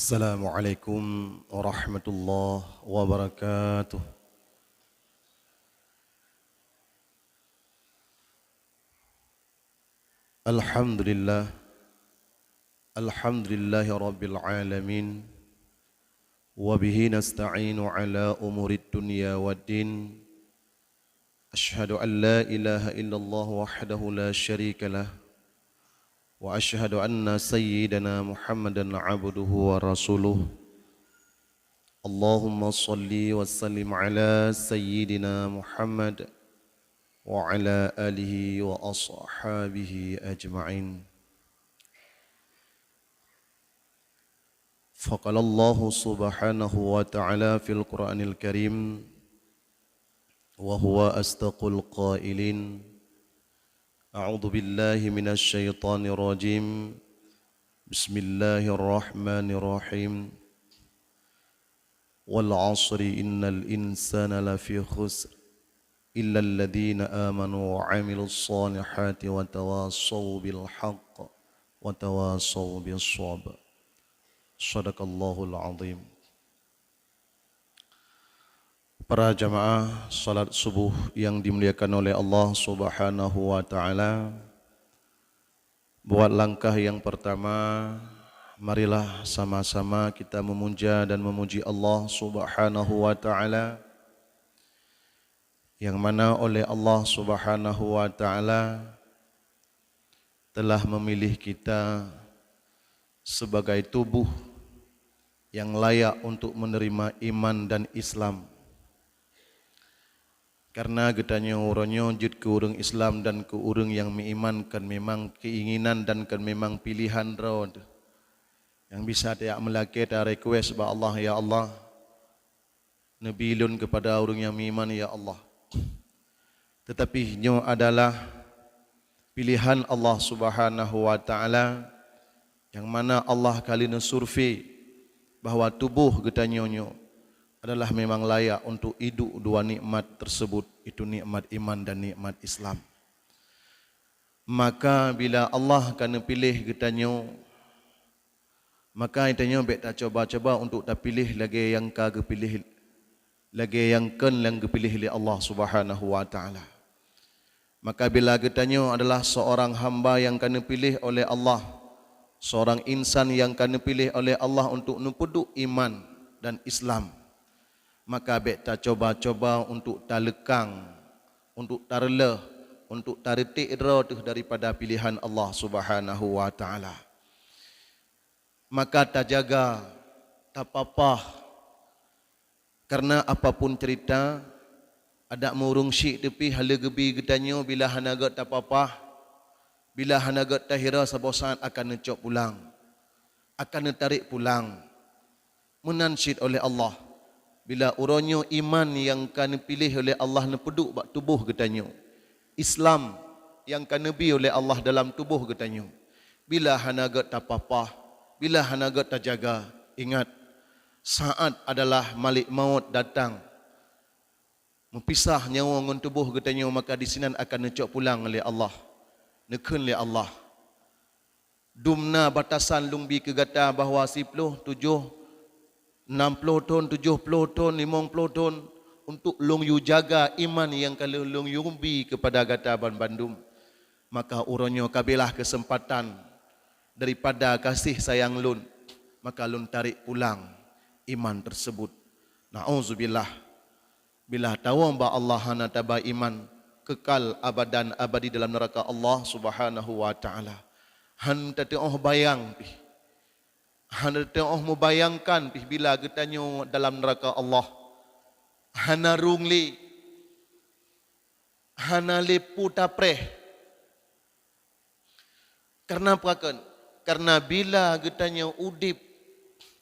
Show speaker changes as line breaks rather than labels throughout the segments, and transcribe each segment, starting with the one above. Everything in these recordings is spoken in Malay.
Assalamualaikum warahmatullahi wabarakatuh. Alhamdulillah, alhamdulillahi rabbil alamin. Wa bihi nasta'inu ala umurid dunya waddin. Ashhadu an la ilaha illallah wahdahu la syarika lah. Wa ashhadu anna sayyidana Muhammadan abduhu wa rasuluh. Allahumma salli wa sallim ala sayyidina Muhammad wa ala alihi wa ashabihi ajma'in. Faqala Allah subhanahu wa ta'ala fil Qur'anil Karim wa huwa astaqul qailin. A'udzu billahi minasy syaithanir rajim. Bismillahirrahmanirrahim. Wal 'asri innal insana lafi khusr illa alladhina amanu wa 'amilus solihati wa tawassaw bil haqq wa tawassaw bis sabr. Shadaqallahul 'azim. Para jamaah salat subuh yang dimuliakan oleh Allah Subhanahu wa taala, buat langkah yang pertama, marilah sama-sama kita memuja dan memuji Allah Subhanahu wa taala, yang mana oleh Allah Subhanahu wa taala telah memilih kita sebagai tubuh yang layak untuk menerima iman dan Islam. Karena getanya orangnya jid ke orang Islam dan ke orang yang mengimankan memang keinginan dan kan memang pilihan road. Yang bisa tidak melaki tak request bahwa Allah, ya Allah, nabilun kepada orang yang beriman, ya Allah. Tetapi nyo adalah pilihan Allah Subhanahu wa taala, yang mana Allah kali survei bahawa tubuh getanya nyo adalah memang layak untuk hidup dua nikmat tersebut, itu nikmat iman dan nikmat Islam. Maka bila Allah kena pilih getanya, maka itanya baik tak coba-coba untuk tak pilih lagi yang kagak pilih lagi yang kepilih oleh Allah Subhanahu wa taala. Maka bila getanya adalah seorang hamba yang kena pilih oleh Allah, seorang insan yang kena pilih oleh Allah untuk nupuduk iman dan Islam, maka baik tak coba-coba untuk tak lekang, untuk tak rela, untuk tak retik daripada pilihan Allah Subhanahu wa taala. Maka tak jaga, tak apa-apa, karena apapun cerita, ada murung syik tepi hala gebi getanyo bila hanagat tak apa-apa, bila hanagat tahira sabosan akan necok pulang, akan netarik pulang, menansyid oleh Allah. Bila uronyo iman yang kan pilih oleh Allah nepeduk bak tubuh getanyo, Islam yang kan nabi oleh Allah dalam tubuh getanyo, bila hanagat tak apa-apa, bila hanagat tak jaga, ingat saat adalah malik maut datang mempisah nyawa dengan tubuh getanyo, maka di sini akan necok pulang oleh Allah, nekun oleh Allah. Dumna batasan lungbi kegata bahawa 10, 7, 60 ton, 70 ton, 50 ton untuk long yu jaga iman yang kalau long yu umbi kepada gataban Bandung, maka uronyo kabilah kesempatan daripada kasih sayang lun, maka lun tarik pulang iman tersebut. Na'udzubillah. Bila tahu bahawa Allah hana taba iman kekal abadan abadi dalam neraka Allah Subhanahu wa taala, han tengok bayang pi, hana tengok membayangkan pi bila getanyo dalam neraka Allah, hana rungli, hana lepu tapreh. Karena apa kan? Karena bila getanyo udip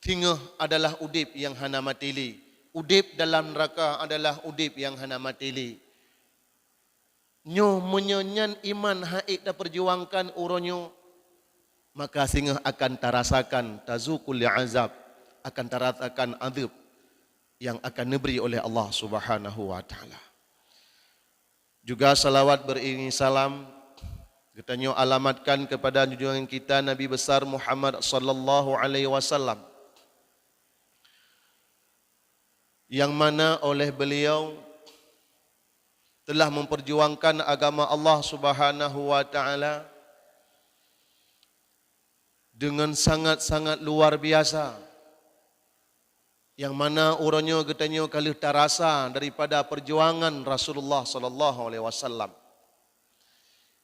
tingah adalah udip yang hana matili, udip dalam neraka adalah udip yang hana matili. Nyo menyanyan iman haik dah perjuangkan uronyo, maka singa akan tarasakan tazukul azab, akan tarasakan azab yang akan diberi oleh Allah Subhanahu wa taala. Juga salawat beriringi salam kita alamatkan kepada junjungan kita Nabi besar Muhammad sallallahu alaihi wasallam, yang mana oleh beliau telah memperjuangkan agama Allah Subhanahu wa taala dengan sangat-sangat luar biasa, yang mana orangnya katanya kalau terasa daripada perjuangan Rasulullah sallallahu alaihi wasallam.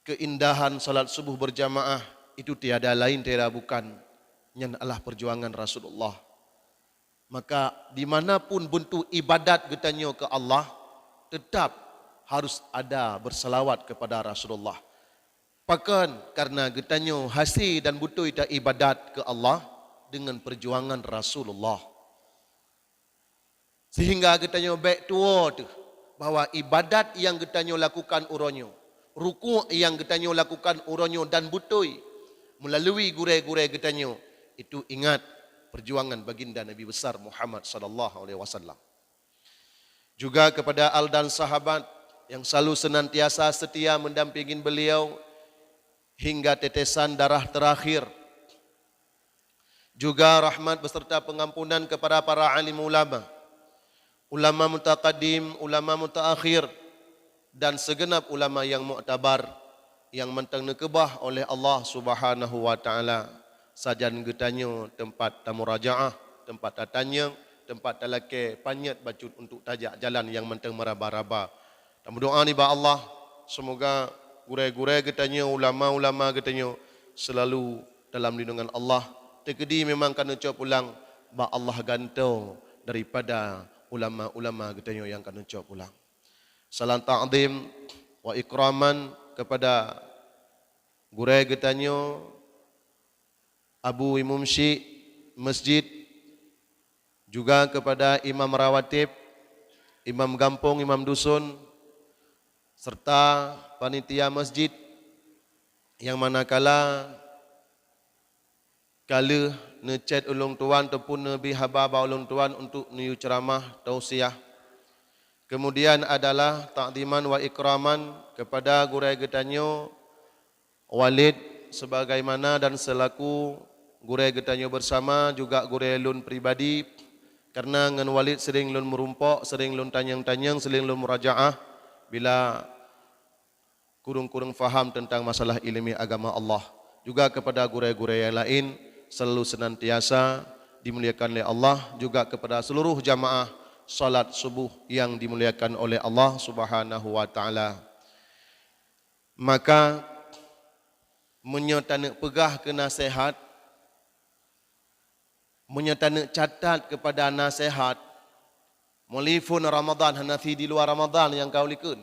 Keindahan salat subuh berjamaah itu tiada lain tiada bukan yang adalah perjuangan Rasulullah. Maka dimanapun bentuk ibadat katanya ke Allah, tetap harus ada berselawat kepada Rasulullah. Bahkan karena katanya hasil dan butuh kita ibadat ke Allah dengan perjuangan Rasulullah. Sehingga katanya baik tua tu bahawa ibadat yang katanya lakukan uronyo, ruku' yang katanya lakukan uronyo dan butuh melalui gurai-gurai katanya, itu ingat perjuangan baginda Nabi besar Muhammad sallallahu alaihi wasallam. Juga kepada al dan sahabat yang selalu senantiasa setia mendampingi beliau hingga tetesan darah terakhir. Juga rahmat beserta pengampunan kepada para alim ulama, ulama mutaqaddim, ulama mutaakhir dan segenap ulama yang muktabar yang mentang nekebah oleh Allah Subhanahu wa taala. Sajan getanyo tempat tamurajaah, tempat tatanya, tempat talake panyat bacut untuk tajak jalan yang mentang meraba-raba. Dan berdoa ni ba Allah, semoga gurai-gurai getanyo, ulama-ulama getanyo selalu dalam lindungan Allah. Tekedi memang kena cop pulang ba Allah gantung daripada ulama-ulama getanyo yang kena cop pulang. Salam ta'zim wa ikraman kepada gurai getanyo Abu Imam Syekh Masjid, juga kepada Imam Rawatib, Imam Gampung, Imam Dusun, serta panitia masjid yang manakala kala necet ulung tuan ataupun nabi hababa ulung tuan untuk niu ceramah tausiah. Kemudian adalah ta'ziman wa ikraman kepada gurai getanyo Walid sebagaimana dan selaku gurai getanyo bersama, juga gurai lun pribadi, karena ngan Walid sering lun merumpok, sering lun tanyang-tanyang, sering lun murajaah bila kurung-kurung faham tentang masalah ilmi agama Allah. Juga kepada gurai-gurai yang lain selalu senantiasa dimuliakan oleh Allah, juga kepada seluruh jamaah salat subuh yang dimuliakan oleh Allah Subhanahu wa taala. Maka menyatanak pegah ke nasihat, menyatanak catat kepada nasihat mulifun Ramadan hanafi di luar Ramadan yang kau likun.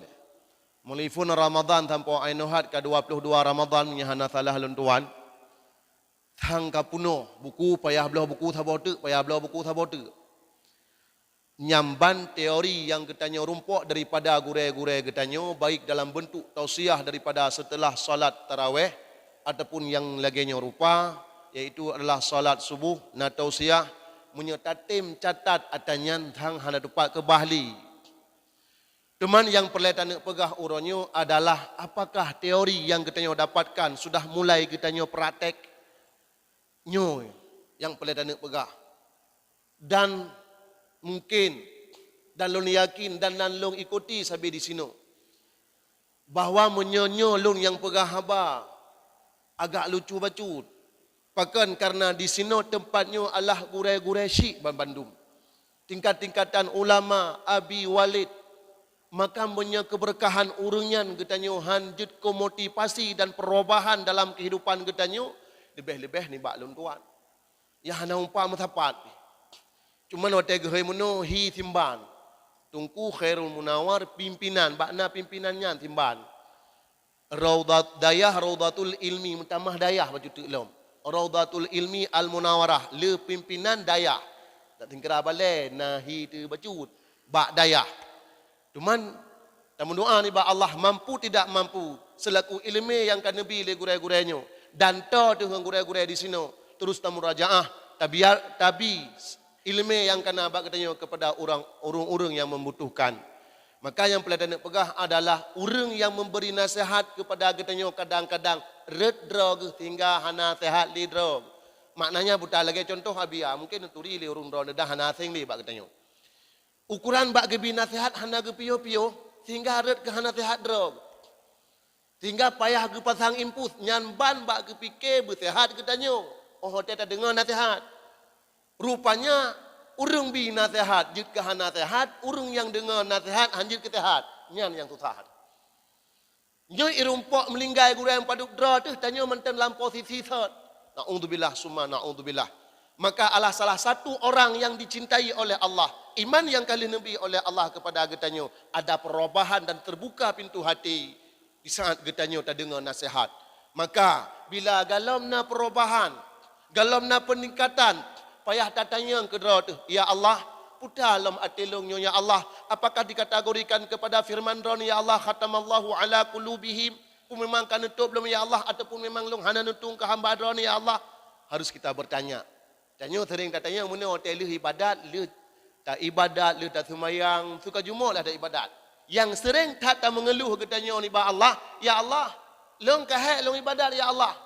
Mulifun Ramadan tanpa ainuhat ke 22 Ramadan menyahana salah luntuan. Thang kapuno buku payah belah buku thabote, payah belah buku thabote. Nyamban teori yang ketanya rumpuk daripada gurai-gurai ketanya, baik dalam bentuk tausiah daripada setelah salat tarawih ataupun yang laginya rupa, iaitu adalah salat subuh na tausiah menyatatim catat atanyan thang hana tepat ke bahli. Teman yang perletan pegah uronyo adalah apakah teori yang kita dapatkan sudah mulai kita praktek nyo yang perletan pegah. Dan mungkin dan long yakin dan long ikuti sampai di sini bahawa menyonyo long yang pegah haba agak lucu bacut. Bahkan karena di sini tempatnya adalah gurai-gurai Syekh Bandung. Tingkat-tingkatan ulama Abi Walid, maka punya keberkahan urungan getanyo hanjut ko motivasi dan perubahan dalam kehidupan getanyo lebih-lebih ni bak lun tuan. Ya hana umpa matapat. Cuma wate gehe muno hi timban. Tungku Khairul Munawar pimpinan, bakna pimpinannya timban. Raudat dayah Raudatul Ilmi mutamah dayah baju tu lom. Raudatul Ilmi Al Munawarah le pimpinan dayah. Tak tingkara bale nahi tu baju bak dayah. Cuman tamu doa ni ba Allah mampu tidak mampu selaku ilmu yang kan nabi le gurai-gurainya dan to tu gurai-gurai di sini terus tamu rajaah tabi ilmu yang kena ba katanya kepada orang-orang yang membutuhkan. Maka yang peladan pegah adalah orang yang memberi nasihat kepada katanya kadang-kadang red drog hingga hana sehat li drog. Maknanya buta lagi contoh abia mungkin turi le urung drog dah hana sing li ba katanya.
Ukuran bak gebi nasihat hana ge pio-pio sehingga haret ke hana nasihat drog. Sehingga payah ge pasang impus nyan ban bak ge fikir bersehat ke tanyo. Oh teta dengar nasihat. Rupanya urung bi nasihat jit ke hana nasihat, urung yang dengar nasihat hanjit ke sehat. Nyan yang susah. Nyo irumpok melinggai guru yang paduk dra tu tanyo menten dalam posisi sat. Na'udzubillah summa na'udzubillah. Maka Allah salah satu orang yang dicintai oleh Allah. Iman yang kali nabi oleh Allah kepada getanyo. Ada perubahan dan terbuka pintu hati. Di saat getanyo tak dengar nasihat. Maka bila galamna perubahan, galamna peningkatan, payah tatanya ke dra tu. Ya Allah, putar dalam hati longnya ya Allah. Apakah dikategorikan kepada firman Ron ya Allah khatamallahu ala qulubihim? Memang kan nutup belum ya Allah ataupun memang long hana nutung ke hamba Ron ya Allah? Harus kita bertanya. Tanya sering tanya mana hotel lu ibadat, lu tak ibadat, lu tak semayang, suka Jumaat lah tak ibadat. Yang sering tak mengeluh katanya ni ba Allah, ya Allah, long kahek long ibadat ya Allah.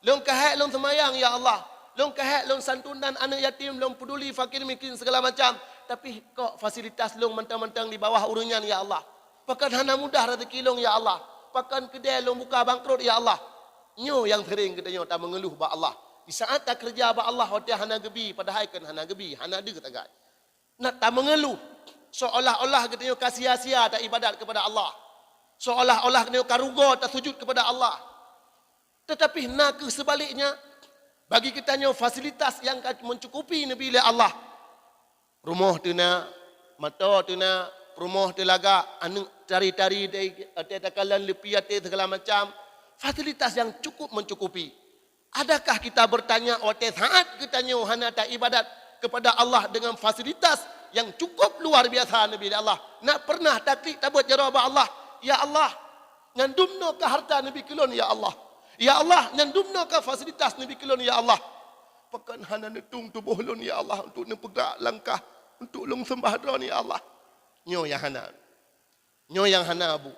Long kahek long semayang ya Allah. Long kahek long santunan anak yatim, long peduli fakir miskin segala macam. Tapi kok fasilitas long mentang-mentang di bawah urunyan ya Allah. Pakan hana mudah rezeki long ya Allah. Pakan kedai long buka bangkrut ya Allah. Nyo yang sering katanya tak mengeluh ba Allah. Di saat tak kerja ba Allah hotel hana gebi padahal kan hana gebi, hana ada katakan. Nak tak mengeluh. Seolah-olah katanya sia-sia tak ibadat kepada Allah. Seolah-olah katanya karugo tak sujud kepada Allah. Tetapi nak ke sebaliknya bagi kitanya fasilitas yang mencukupi Nabi Allah. Rumah tu na, mata tu na, rumah tu laga, anu tari-tari dari takalan lepiate segala macam. Fasilitas yang cukup mencukupi. Adakah kita bertanya otes saat kitanya hana tak ibadat kepada Allah dengan fasilitas yang cukup luar biasa Nabi Allah. Nak pernah taklik tabut jawab Allah. Ya Allah, nyandumno ke harta Nabi kilon ya Allah. Ya Allah, nyandumno ke fasilitas Nabi kilon ya Allah. Pakan hana netung tubuh lon ya Allah untuk nepegak langkah untuk long sembah dron ya Allah. Nyo yang hana. Nyo yang hana bu.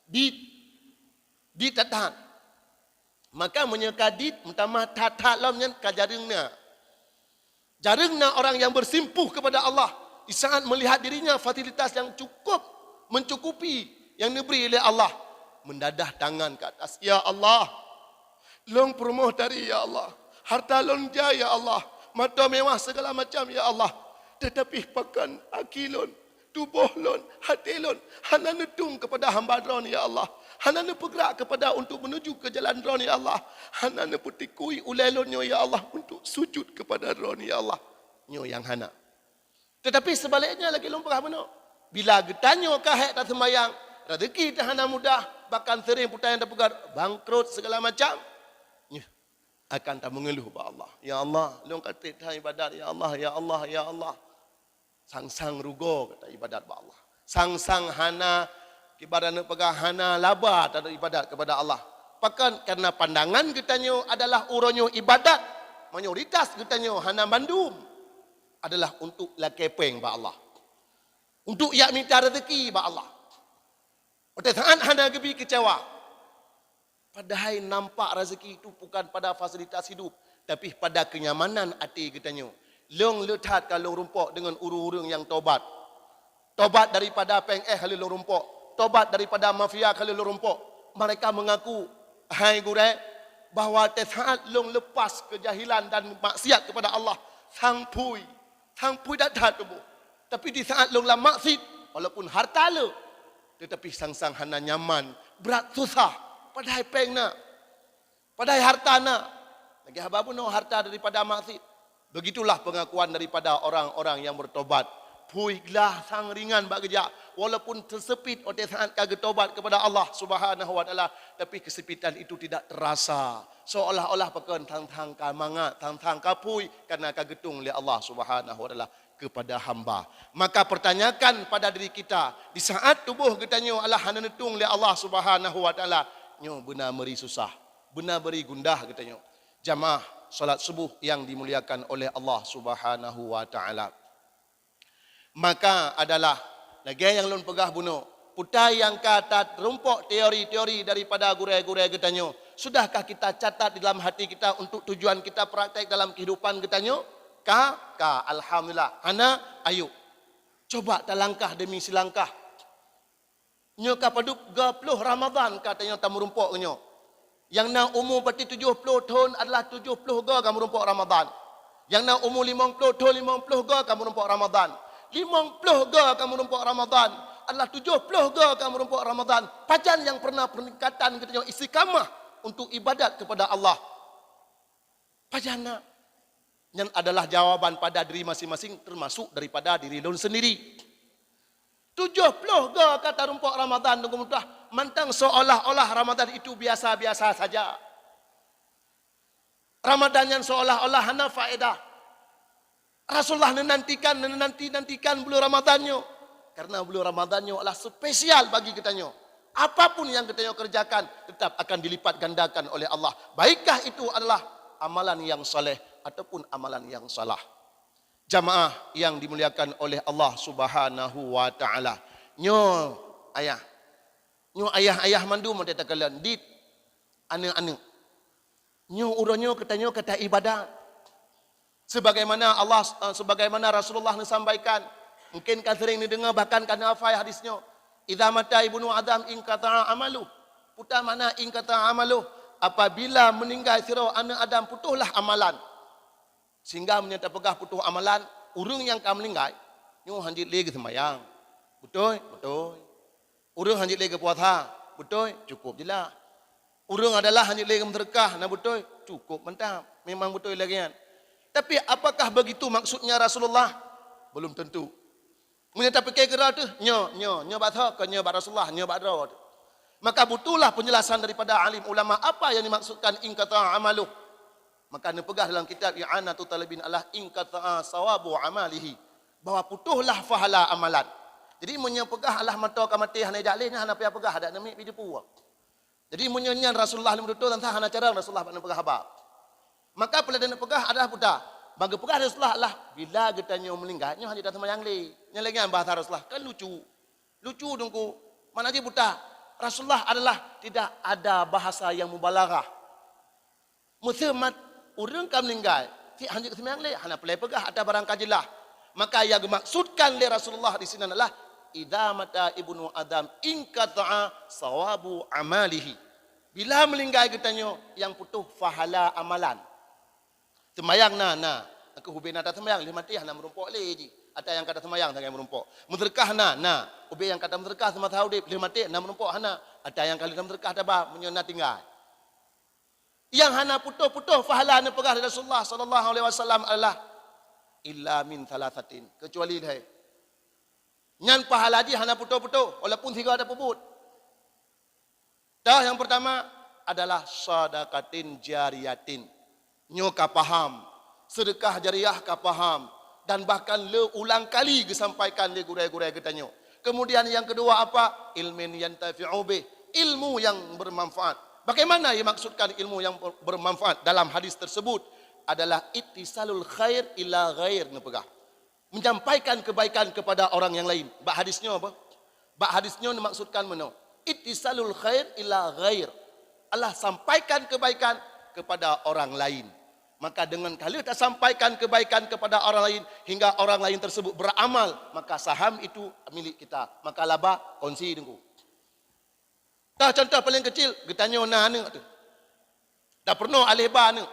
Di tahan. Maka menyekadit mentama tatat lamnya kajarengna. Jarangna orang yang bersimpuh kepada Allah di saat melihat dirinya fasilitas yang cukup mencukupi yang diberi oleh Allah, mendadah tangan ke atas, ya Allah, long promoh dari ya Allah, harta long jaya ya Allah, mata mewah segala macam ya Allah, tetapi pakan akilon, tubuh lon, hati lon, hana netung kepada hamba dron ya Allah, hana bergerak kepada untuk menuju ke jalan dron ya Allah, hana putikui ulelonnya ya Allah untuk sujud kepada dron ya Allah. Nyo yang hana. Tetapi sebaliknya lagi lumpah benar. Bila getanyo kahek tak semayang, rezeki tak hana mudah, bahkan sering putar yang terpegar, bangkrut segala macam, akan tak mengeluh ba Allah. Ya Allah, long kata tak ibadat ya Allah, ya Allah, ya Allah. Sang-sang rugo kata ibadat ba Allah. Sang-sang hana kibarana pegang hana laba tak ada ibadat kepada Allah. Bahkan karena pandangan getanyo adalah uronyo ibadat, mayoritas getanyo hana bandum adalah untuk lakepeng ba Allah. Untuk yak minta rezeki ba Allah. Pada saat hana gebi kecewa. Padahal nampak rezeki itu bukan pada fasilitas hidup, tapi pada kenyamanan hati getanyo. Long letat kalau rumpok dengan urung-urung yang tobat. Tobat daripada pengeh kalau rumpok. Tobat daripada mafia kalau rumpok. Mereka mengaku, hai gure, bahawa saat long lepas kejahilan dan maksiat kepada Allah, sang pui dah tubuh. Tapi di saat long la maksiat, walaupun harta le, tetapi sang-sang hana nyaman, berat susah, padahal pengna, padahal harta na, lagi haba pun harta daripada maksiat. Begitulah pengakuan daripada orang-orang yang bertobat. Puiglah sang ringan bak kerja, walaupun tersepit oleh saat kagak tobat kepada Allah Subhanahu wa taala, tapi kesepitan itu tidak terasa. Seolah-olah pekan tang-tang kamangat, tang-tang kapui karena kagetung oleh Allah Subhanahu wa taala kepada hamba. Maka pertanyakan pada diri kita, di saat tubuh kita nyo Allah hana netung oleh Allah Subhanahu wa taala, nyo benar meri susah, benar beri gundah kita nyo. Jamaah salat subuh yang dimuliakan oleh Allah Subhanahu wa taala. Maka adalah lagi yang lon pegah bunuh putai yang kata rumpok teori-teori daripada gurau-gurau getanyo. Sudahkah kita catat di dalam hati kita untuk tujuan kita praktek dalam kehidupan getanyo? Alhamdulillah. Hana ayo. Coba tak langkah demi silangkah. Nya kapaduk 20 Ramadan katanya tamu rumpok nyo. Yang nak umur berarti 70 tahun adalah 70 ga kamu rumpok Ramadan. Yang nak umur 50 tahun 50 ga kamu rumpok Ramadan. 50 ga kamu rumpok Ramadan adalah 70 ga kamu rumpok Ramadan. Pajan yang pernah peningkatan katanya istiqamah untuk ibadat kepada Allah. Pajana yang adalah jawaban pada diri masing-masing termasuk daripada diri lun sendiri. 70 ga kata rumpok Ramadan tunggu mudah mantang seolah-olah Ramadan itu biasa-biasa saja. Ramadan yang seolah-olah hana faedah. Rasulullah nantikan bulan Ramadannya. Karena bulan Ramadannya adalah spesial bagi kitanya. Apapun yang kitanya kerjakan tetap akan dilipat gandakan oleh Allah. Baikkah itu adalah amalan yang soleh ataupun amalan yang salah. Jamaah yang dimuliakan oleh Allah Subhanahu wa taala. Nyo ayah mandu mau katakan dit ane. Nyo uronyo katanya kata ibadat. Sebagaimana Rasulullah sampaikan, mungkin kan sering didengar bahkan kana hafal hadisnya. Idza mata ibnu Adam in qata'a amalu. Putar mana in qata'a amalu? Apabila meninggal sira anak Adam putuhlah amalan. Sehingga menyata pegah putuh amalan, urang yang kam meninggal, nyo hanjit lagi semayang. Betul? Betul. Urang hanjit lagi puasa. Betul? Cukup jelah. Urang adalah hanjit lagi berkah, nah betul? Cukup mantap. Memang betul lagi kan. Tapi apakah begitu maksudnya Rasulullah? Belum tentu. Menyata pakai kira tu, nyo batha ke nyo bat Rasulullah, nyo bat ro. Maka butuhlah penjelasan daripada alim ulama apa yang dimaksudkan in qata'a amaluh. Maka nepegah dalam kitab I'anatul Talibin Allah in qata'a sawabu amalihi. Bahawa putuhlah fahala amalan. Jadi menyepegah Allah mata ka mati hana jaleh hana payah pegah ada nami video puak. Jadi menyanyian Rasulullah lim betul tentang hana cara Rasulullah nak pegah habaq. Maka peladan pegah adalah putar. Bagi pegah Rasulullah Allah bila getanya meninggal nya hanya datang yang le. Nya lagi bahasa Rasulullah kan lucu. Lucu dongku. Mana aja putar. Rasulullah adalah tidak ada bahasa yang mubalaghah. Muslimat orang kam meninggal si hanya kesemang le hana pelai pegah ada barang kajilah. Maka yang dimaksudkan oleh Rasulullah di sini adalah idza mata ibnu Adam in qata'a sawabu amalihi. Bila meninggal kitanya yang putuh fahala amalan. Semayang aku hubin ada semayang lima mati hana merumpok le ji. Ada yang kata semayang dengan merumpok. Mudrekah ubi yang kata mudrekah sama tahu dip lima mati hana merumpok hana. Ada yang kali mudrekah dah menyona tinggal. Yang hana putuh-putuh fahala na pegah Rasulullah sallallahu alaihi wasallam adalah illa min thalathatin, kecuali hai. Nyan pahala di hana putuh-putuh walaupun tiga ada puput. Dah yang pertama adalah sadaqatin jariyatin. Nyoka paham, sedekah jariah ka paham dan bahkan ulang kali disampaikan le gurai-gurai katanya. Kemudian yang kedua apa? Ilmin yantafi'u bih, ilmu yang bermanfaat. Bagaimana yang maksudkan ilmu yang bermanfaat dalam hadis tersebut? Adalah ittisalul khair ila ghair nepegah. Menyampaikan kebaikan kepada orang yang lain. Bak hadisnya apa? Bak hadisnya maksudkan mana? Ittisalul khair ila ghair. Allah sampaikan kebaikan kepada orang lain. Maka dengan kalau kita sampaikan kebaikan kepada orang lain hingga orang lain tersebut beramal, maka saham itu milik kita. Maka laba kongsi dengan. Dah contoh paling kecil, getanya anak tu. Tak pernah alihba anak.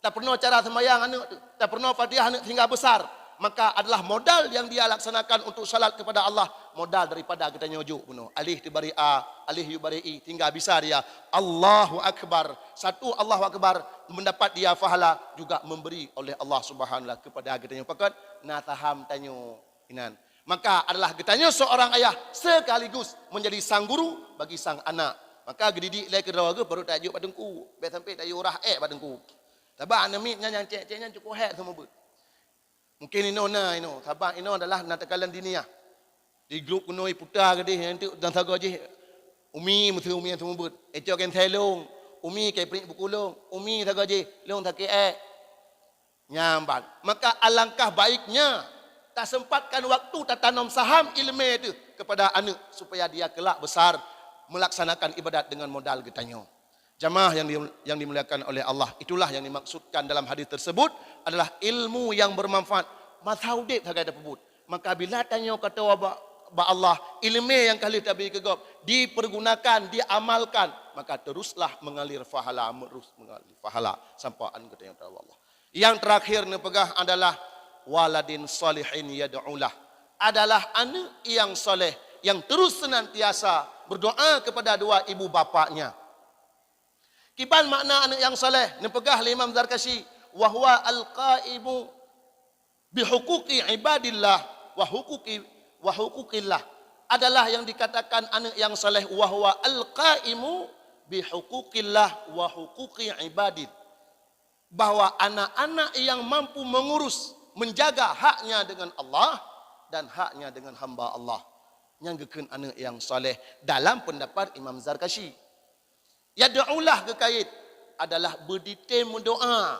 Tak pernah cara semayang anak tu. Tak pernah Fatihah anak hingga besar. Maka adalah modal yang dia laksanakan untuk salat kepada Allah. Modal daripada kita nyojuk bunuh. Alih dibari A, alih yubari I. Tinggal bisa dia. Allahu Akbar. Satu Allahu Akbar. Mendapat dia fahala. Juga memberi oleh Allah Subhanahu Wa kepada kita nyopakan. Nataham tanyo. Inan. Maka adalah getanya seorang ayah sekaligus menjadi sang guru bagi sang anak. Maka gedidik lai kedawa ke baru tajuk padengku. Biar sampai tajuk urah padengku. Tabak anak yang cek-ceknya cukup hek semua ber. Mungkin sabak adalah natakalan diniyah. Di grup kuno putar ke dia nanti dan saga je. Umi mesti umi semua ber. Ecok kan thelong. Umi kai prik bukulong. Umi saga je long tak nyambat. Maka alangkah baiknya tak sempatkan waktu tak tanam saham ilmu itu kepada anak supaya dia kelak besar melaksanakan ibadat dengan modal getanya. Jamaah yang dimuliakan oleh Allah, itulah yang dimaksudkan dalam hadis tersebut adalah ilmu yang bermanfaat. Mazhaudib sagai ada pebut. Maka bila tanya kata ba Allah, ilmu yang kali tabi kegop dipergunakan, diamalkan, maka teruslah mengalir pahala, terus mengalir pahala sampai an kata yang Allah. Yang terakhir ni pegah adalah waladin salihin yad'ulah. Adalah anak yang soleh yang terus senantiasa berdoa kepada dua ibu bapaknya. Kipan makna anak yang soleh? Ni pegah Imam Zarkashi, wa huwa al-qaimu bihuquqi ibadillah wa huquqillah. Adalah yang dikatakan anak yang soleh, wa huwa al-qaimu bihuquqillah wa huquqi ibadillah. Bahwa anak-anak yang mampu mengurus, menjaga haknya dengan Allah dan haknya dengan hamba Allah. Nyanggekeun anak yang soleh dalam pendapat Imam Zarkashi. Yad'ulah kekait adalah berdite mendoa.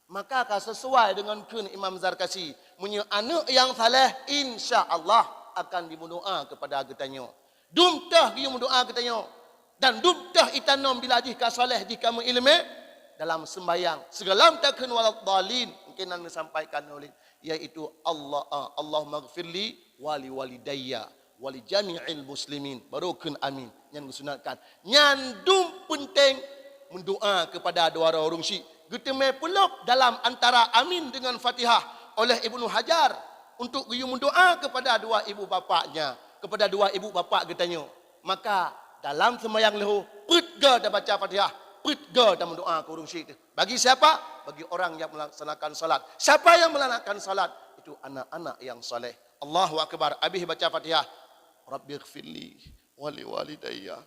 Maka akan sesuai dengan kun Imam Zarkashi. Punya anak yang saleh insya-Allah akan dimendoa kepada getanyo. Dumtah dia mendoa getanyo. Dan dumtah itanom bila jika soleh jika mengilmu dalam sembahyang. Segalam takun walad dalin mungkin anda sampaikan oleh yaitu Allahumma ghfirli wali walidayya wali jami'il muslimin. Barokun amin. Yang disunatkan. Nyandum penting mendoa kepada dua orang syik. Geteme peluk dalam antara amin dengan Fatihah oleh Ibnu Hajar untuk giyu mendoa kepada dua ibu bapaknya, kepada dua ibu bapak getanyo. Maka dalam sembahyang lehu putga dah baca Fatihah, putga dah mendoa ke orang syik. Bagi siapa? Bagi orang yang melaksanakan salat. Siapa yang melaksanakan salat? Itu anak-anak yang soleh. Allahu akbar. Habis baca Fatihah. Rabbighfirli wali walidayya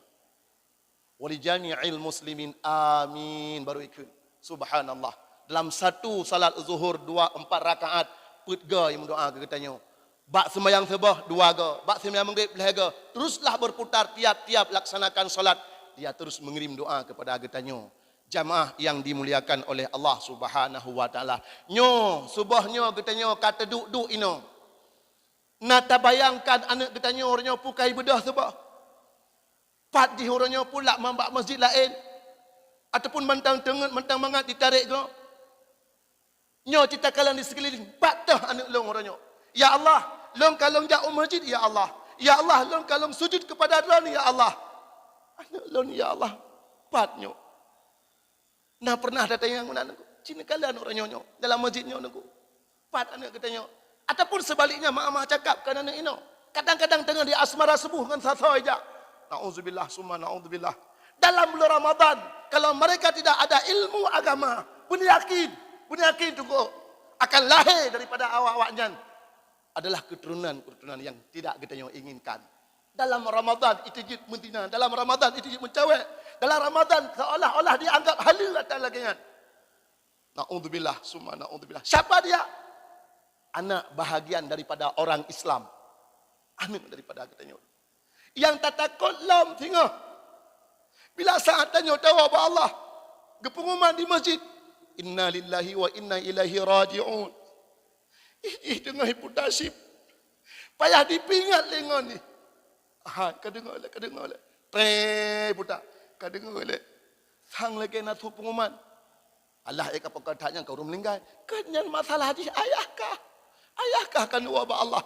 wali jami'il muslimin amin baru ikut subhanallah. Dalam satu salat zuhur 4 rakaat putga yang mendoa ke katanya. Bak sembahyang sebah 2 ga, bak sembahyang maghrib 3 ga. Teruslah berputar tiap-tiap laksanakan salat. Dia terus mengirim doa kepada katanya. Jamaah yang dimuliakan oleh Allah Subhanahu wa taala. Nyo subahnya katanya kata duk-duk ino. Nata bayangkan anak katanya orangnya pukai bedah sebah. Pat di orangnya pula mambak masjid lain. Ataupun mantang tengen, mantang mangat ditarik ke. Nyo cita kalang di sekeliling. Patah anak long orangnya. Ya Allah, long kalong jauh masjid, ya Allah. Ya Allah, long kalong sujud kepada Allah, ya Allah. Anak long, ya Allah. Patnya. Nah pernah datang yang mana aku. Cina kalian orangnya dalam masjidnya aku. Pat anak katanya. Ataupun sebaliknya, mak cakap kan anak ini. Kadang-kadang tengah di asmara sebuh dengan satu aja. Na'udzubillah, summa na'udzubillah. Dalam bulan Ramadan, kalau mereka tidak ada ilmu agama, pun yakin juga akan lahir daripada awak-awaknya adalah keturunan yang tidak kita inginkan. Dalam Ramadan itu jid mentina, dalam Ramadan itu jid mencawek, dalam Ramadan seolah-olah dianggap halal atas lagian. Na'udzubillah, summa na'udzubillah. Siapa dia? Anak bahagian daripada orang Islam. Amin daripada katanya. Yang tak takut lam tengah. Bila saat tanya tahu apa Allah. Pengumuman di masjid. Inna lillahi wa inna ilaihi raji'un. Dengar hipudasib. Payah dipingat lengan ni. Kadengar oleh. Putar. Kadengar oleh. Sang lagi nak tu pengumuman. Allah eka perkataannya kau meninggal. Kenyan masalah di ayahkah? Ayahkah kan wabah Allah?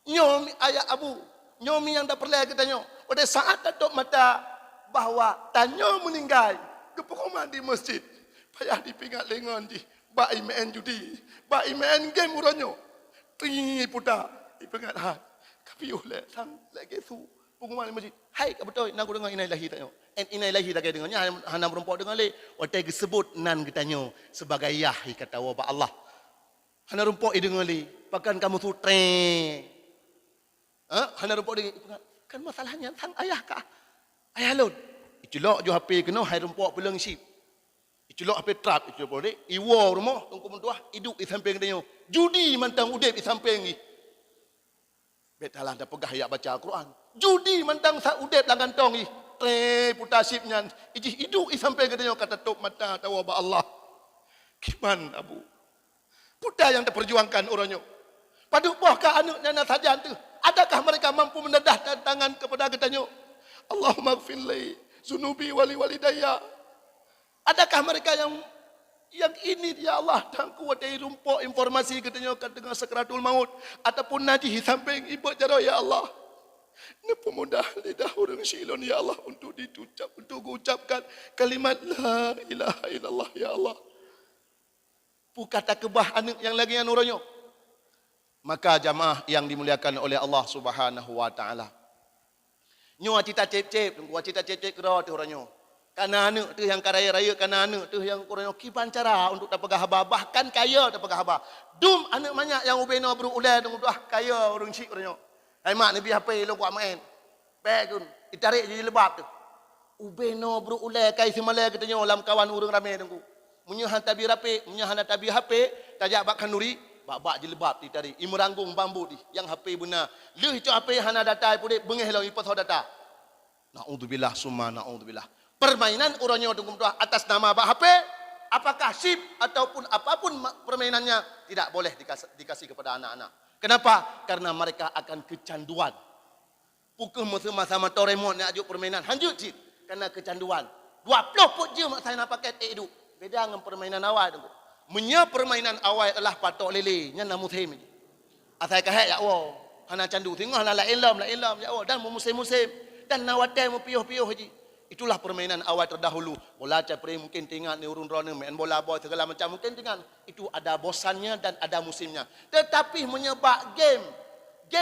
Nyomi ayah abu. Nyomi yang dah perlai katanya. Pada saat tutup mata bahawa tanya meninggal. Kepukuman di masjid. Payah dipingat lengan di. Baik main judi. Baik main game uranya. Tinggi putar. Dipingat Tapi oleh sang lagi tu. Pengumuman di masjid. Hai betul. Nak dengar inai lahi tanya. Inai lahi tak dengarnya. Hana berempat dengar leh. Watai disebut nan katanya. Sebagai yah kata wabak Allah. Hana rumpuk dengar leh. Pakan kamu tu treng. Hana rumpuk dia kan masalahnya sang ayah kah? Ayah lon. Iculok jo HP kena hai rumpuk pulang sip. Iculok HP trap itu boleh. Iwo rumah tunggu mentua hidup di samping dia. Judi mantang udip di samping ni. Betalah dah pegah ayat baca Al-Quran. Judi mantang sa udip dalam kantong ni. Putasipnya iji hidup di samping dia kata tok mata tahu ba Allah. Kiman abu. Putar yang terperjuangkan orangnya. Padu pohkah anaknya nak saja tu. Adakah mereka mampu mendedahkan tangan kepada katanya? Allahumma gfirli zunubi wali walidayya. Adakah mereka yang Yang ini ya Allah dan kuat dari rumput informasi katanya kat dengan sakratul maut ataupun najis samping ibu jaro ya Allah. Ni pemudah lidah orang silon ya Allah untuk ucapkan kalimat la ilaha illallah ya Allah. Kata kebah anak yang lagi yang nuranyo. Maka jamaah yang dimuliakan oleh Allah Subhanahu wa taala. Nyo cita cep-cep, gua cita cep-cep kero tu oranyo. Karena anak tu yang karaya-raya, karena anak tu yang kurang kiban cara untuk dapat haba, bahkan kaya dapat haba. Dum anak banyak yang ubeno berulai dengan dah kaya orang cik orangnya. Hai mak nabi HP lo kuat main. Bagun, ditarik jadi lebab tu. Ubeno berulai kai semalam katanya dalam kawan orang ramai tunggu. Munyahan tabi rapi, munyahan tabi HP, tajak bak kanuri, bak je lebab ditarik. Imranggung bambu di yang HP benar. Leh itu HP hana data pulih bengeh lo ipat data. Naudzubillah summa naudzubillah. Permainan orangnya tunggu atas nama Abah HP, apakah SIP ataupun apapun permainannya tidak boleh dikasih kepada anak-anak. Kenapa? Karena mereka akan kecanduan. Pukul masa-masa Doraemon nak ajuk permainan, hanjut SIP karena kecanduan. 20 pun je mak saya nak pakai edu. Beda dengan permainan awal tunggu. Menya permainan awal adalah patok lele, nya namu them. Asai kahek ya Allah, hana candu tengah la ilam ya Allah dan musim-musim dan nawatai mu piuh-piuh haji. Itulah permainan awal terdahulu. Bola capri mungkin tinggal ni urun rona main bola boy segala macam mungkin tinggal. Itu ada bosannya dan ada musimnya. Tetapi menyebab game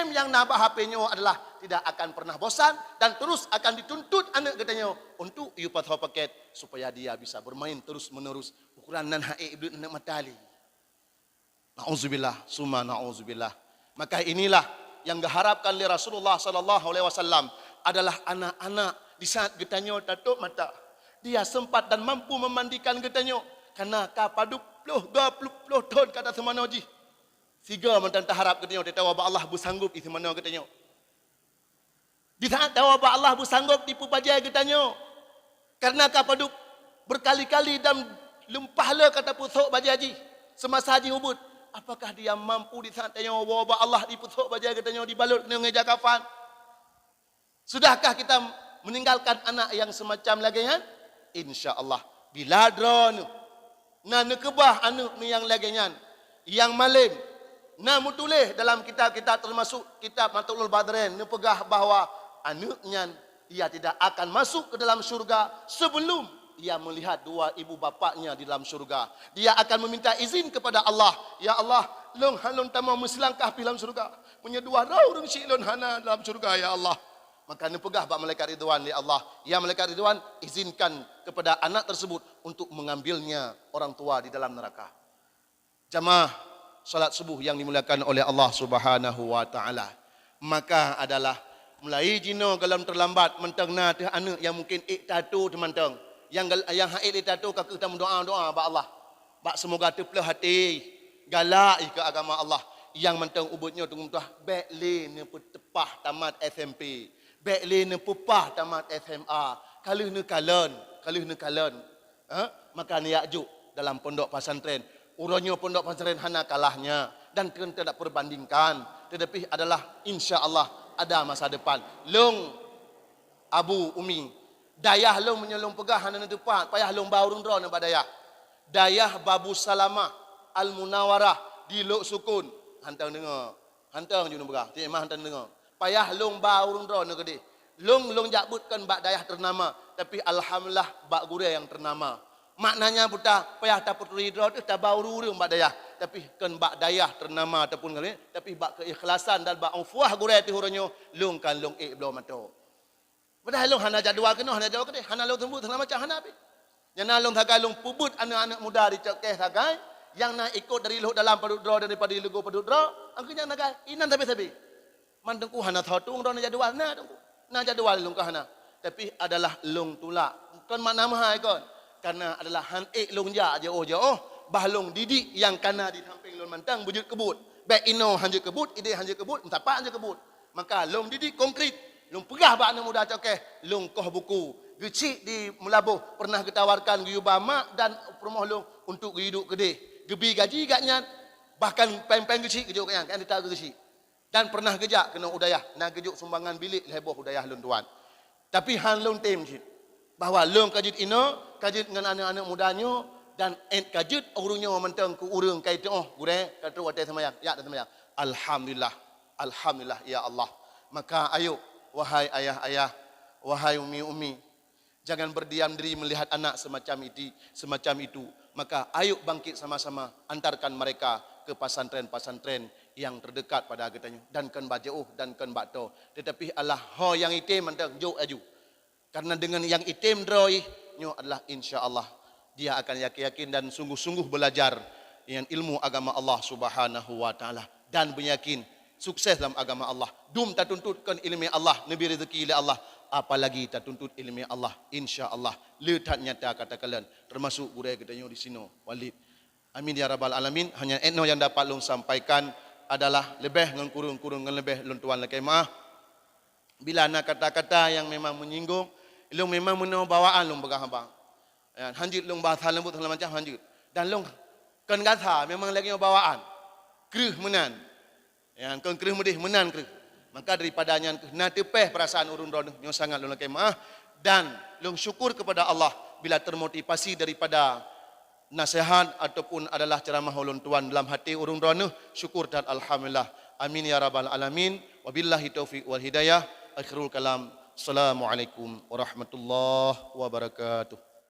yang nabah HP-nya adalah tidak akan pernah bosan dan terus akan dituntut anak katanya untuk iu patah paket supaya dia bisa bermain terus menerus ukuran nan hae ibnu nak matali. Nauzubillah summa nauzubillah. Maka inilah yang diharapkan oleh Rasulullah sallallahu alaihi wasallam adalah anak-anak di saat getanyo tatuk mata, dia sempat dan mampu memandikan getanyo. Karena kapadu 20 tahun kata semana ji. Siga mantan taharap getanyo, dia tahu Allah bersanggup di semana getanyo. Di saat tahu Allah bersanggup di pupajai getanyo. Karena kapadu berkali-kali dan lempahlah kata pusuk bajai haji. Semasa haji Ubud. Apakah dia mampu di saat tanya Allah di pusuk bajai getanyo dibalut kena ngeja kafan? Sudahkah kita meninggalkan anak yang semacam lagi kan? InsyaAllah. Bila drone. Nah nekebah anak ni yang lagi kan? Yang malim. Nah mutulis dalam kitab-kitab termasuk kitab Matulul Badren. Nepegah bahawa anaknya ia tidak akan masuk ke dalam syurga sebelum ia melihat dua ibu bapaknya di dalam syurga. Dia akan meminta izin kepada Allah. Ya Allah, long halon tamam meselangkah di dalam syurga. Punya dua orang silon hana dalam syurga ya Allah. Maka nepegah bak malaikat Ridwan ya Allah. Ya malaikat Ridwan izinkan kepada anak tersebut untuk mengambilnya orang tua di dalam neraka. Jamaah salat subuh yang dimuliakan oleh Allah Subhanahu wa taala. Maka adalah mulai jino galam terlambat mentang na teh anak yang mungkin tatu teman-teman. Yang haid tatu ka kita doa bak Allah. Bak semoga teplah hati galak ke agama Allah. Yang mentang ubudnya tunggu tah bekle ne tepah tamat SMP. Bekle ne pupah tamat SMA. Kaluh ne kalen. Maka ni yakjuk dalam pondok pesantren. Urangnya pondok pesantren hana kalahnya dan tidak perbandingkan. Tetapi adalah insya-Allah ada masa depan. Long Abu Umi dayah long menyelong pegah hana tepat payah long baurun ro nampak dayah. Dayah Babu Salamah Al Munawarah di Lok Sukun. Hantang dengar. Hantang je pegah. Tik mah hantang dengar. Payah long baurun ro ne gede. Long jabutkan bak dayah ternama tapi alhamdulillah bak gure yang ternama. Maknanya buta payah taput ridho tu tak bauru bak dayah tapi kan bak dayah ternama ataupun kali tapi bak keikhlasan dan bak ufuah gure ti huranyo long kan long belum mato. Padahal long hana jadual kena hana jadual kena hana long tembut hana macam hana pi. Yang long thagai long pubut anak-anak muda di cekeh thagai yang nak ikut dari luh dalam padut draw daripada lugu padut draw angkanya nagai inan tapi mandengku hana thotung ro na jadual na tungku. Na jadual long ka hana tapi adalah long tulak. Kan makna mahai kon. Karena adalah han long ja je bahlong didik yang kana di samping lon mantang bujut kebut. Baik ino hanje kebut, ide hanje kebut, entapa hanje kebut. Maka long didik konkret, long pegah ba anak muda cokeh, long koh buku. Gecik di Melabuh pernah ditawarkan guyuba mak dan perumahan long untuk hidup gede. Gebi gaji gaknya bahkan peng-peng gecik gejuk kan dita gecik. Dan pernah gejak kena udayah, nak gejuk sumbangan bilik heboh udayah lon tuan. Tapi han long tem cik. Bahawa long kajit ino, kajit dengan anak-anak mudanya dan kajut urungnya mentang ku urung kai tu gure kata wate semayang ya dan semayang alhamdulillah alhamdulillah ya Allah. Maka ayo wahai ayah-ayah, wahai umi-umi, jangan berdiam diri melihat anak semacam itu. Maka ayo bangkit sama-sama, antarkan mereka ke pasantren-pasantren yang terdekat pada katanya, dan kan bajauh dan kan bakto. Tetapi Allah ho yang itim mentang jo aju. Karena dengan yang itim droi nyo adalah insya-Allah dia akan yakin dan sungguh-sungguh belajar dengan ilmu agama Allah Subhanahu wa taala dan beryakin sukses dalam agama Allah. Dum tak tuntutkan ilmu Allah, nabi rezeki oleh Allah, apalagi tak tuntut ilmu Allah, insya-Allah letak nyata kata kalian, termasuk budaya kita di sini Walid. Amin ya rabbal alamin. Hanya eno yang dapat long sampaikan adalah lebih dengan kurung-kurung dengan lebih long tuan lekai maaf. Bila nak kata-kata yang memang menyinggung, long memang menau bawaan long begah abang. Ya, hanjut long bahasa lembut segala macam hanjut. Dan long kan kata memang lagi bawaan. Krih menan. Yang kau kerih medih menan kerih. Maka daripadanya nak tepeh perasaan urun rono yang sangat long lekai maaf dan long syukur kepada Allah bila termotivasi daripada nasihat ataupun adalah ceramah ulun tuan dalam hati urun rono, syukur dan alhamdulillah. Amin ya rabbal alamin. Wabillahi taufiq wal hidayah. Akhirul kalam. Assalamualaikum warahmatullahi wabarakatuh.